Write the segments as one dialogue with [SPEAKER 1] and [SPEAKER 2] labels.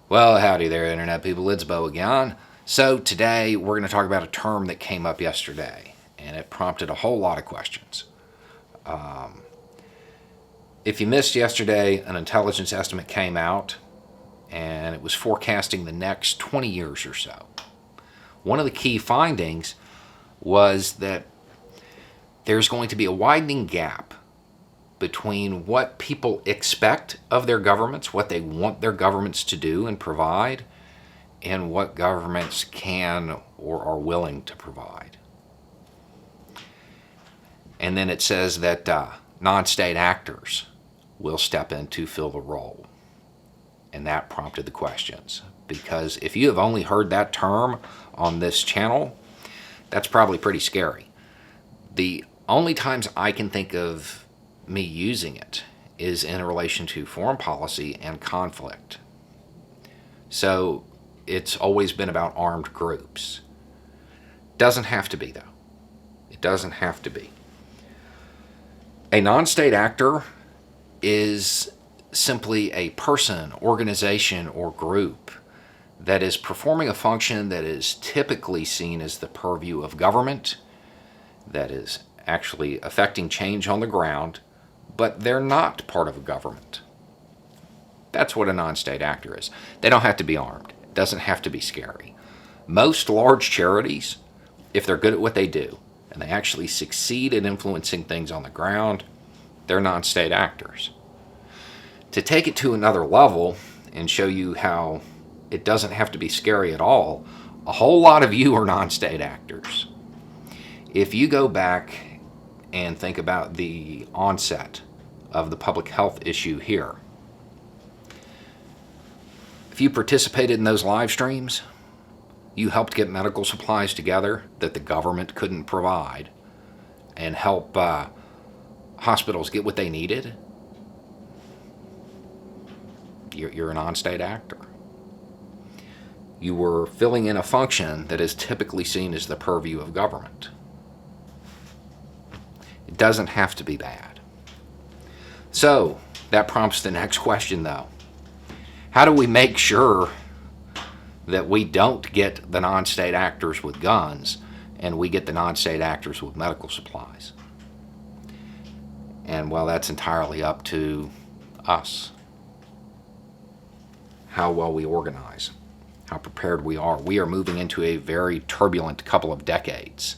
[SPEAKER 1] Well, howdy there, Internet people. It's Bo again. So, today we're going to talk about a term that came up yesterday, and it prompted a whole lot of questions. If you missed yesterday, an intelligence estimate came out, and it was forecasting the next 20 years or so. One of the key findings was that there's going to be a widening gap between what people expect of their governments, what they want their governments to do and provide, and what governments can or are willing to provide. And then it says that non-state actors will step in to fill the role. And that prompted the questions. Because if you have only heard that term on this channel, that's probably pretty scary. The only times I can think of me using it is in relation to foreign policy and conflict. So it's always been about armed groups. Doesn't have to be, though. It doesn't have to be. A non-state actor is simply a person, organization, or group that is performing a function that is typically seen as the purview of government, that is actually affecting change on the ground, but they're not part of a government. That's what a non-state actor is. They don't have to be armed. It doesn't have to be scary. Most large charities, if they're good at what they do, and they actually succeed at influencing things on the ground, they're non-state actors. To take it to another level and show you how it doesn't have to be scary at all, a whole lot of you are non-state actors. If you go back and think about the onset of the public health issue here, if you participated in those live streams, you helped get medical supplies together that the government couldn't provide and help hospitals get what they needed, you're a non-state actor. You were filling in a function that is typically seen as the purview of government. It doesn't have to be bad. So, that prompts the next question, though. How do we make sure that we don't get the non-state actors with guns and we get the non-state actors with medical supplies? And, well, that's entirely up to us. How well we organize, how prepared we are. We are moving into a very turbulent couple of decades,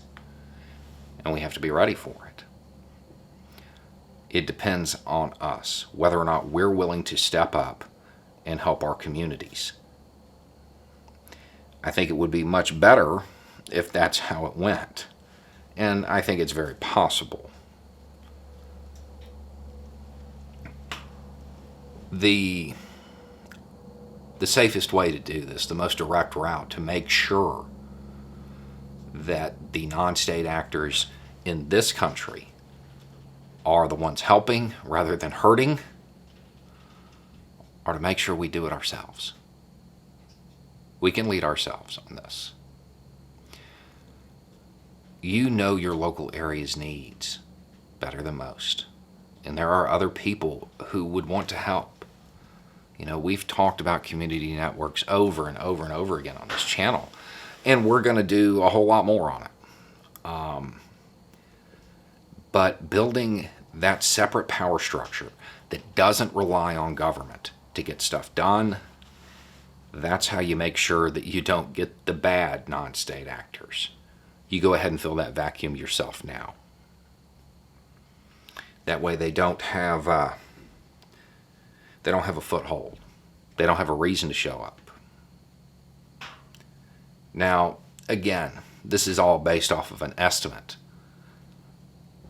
[SPEAKER 1] and we have to be ready for it. It depends on us, whether or not we're willing to step up and help our communities. I think it would be much better if that's how it went, and I think it's very possible. The safest way to do this, the most direct route to make sure that the non-state actors in this country are the ones helping rather than hurting, are to make sure we do it ourselves. We can lead ourselves on this. You know your local area's needs better than most, and there are other people who would want to help. You know, we've talked about community networks over and over and over again on this channel, and we're going to do a whole lot more on it. But building that separate power structure that doesn't rely on government to get stuff done, that's how you make sure that you don't get the bad non-state actors. You go ahead and fill that vacuum yourself now. That way they don't have a foothold. They don't have a reason to show up. Now, again, this is all based off of an estimate.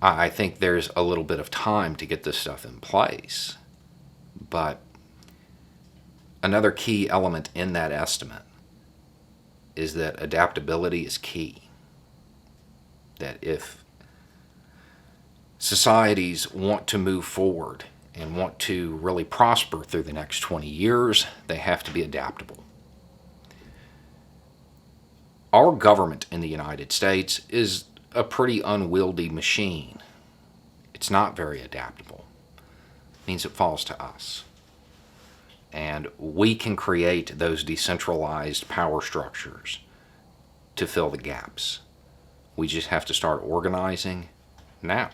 [SPEAKER 1] I think there's a little bit of time to get this stuff in place. But another key element in that estimate is that adaptability is key. That if societies want to move forward and want to really prosper through the next 20 years, they have to be adaptable. Our government in the United States is a pretty unwieldy machine. It's not very adaptable. It means it falls to us. And we can create those decentralized power structures to fill the gaps. We just have to start organizing now.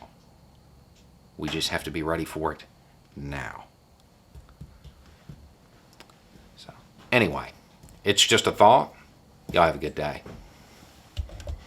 [SPEAKER 1] We just have to be ready for it now. So, anyway, it's just a thought. Y'all have a good day.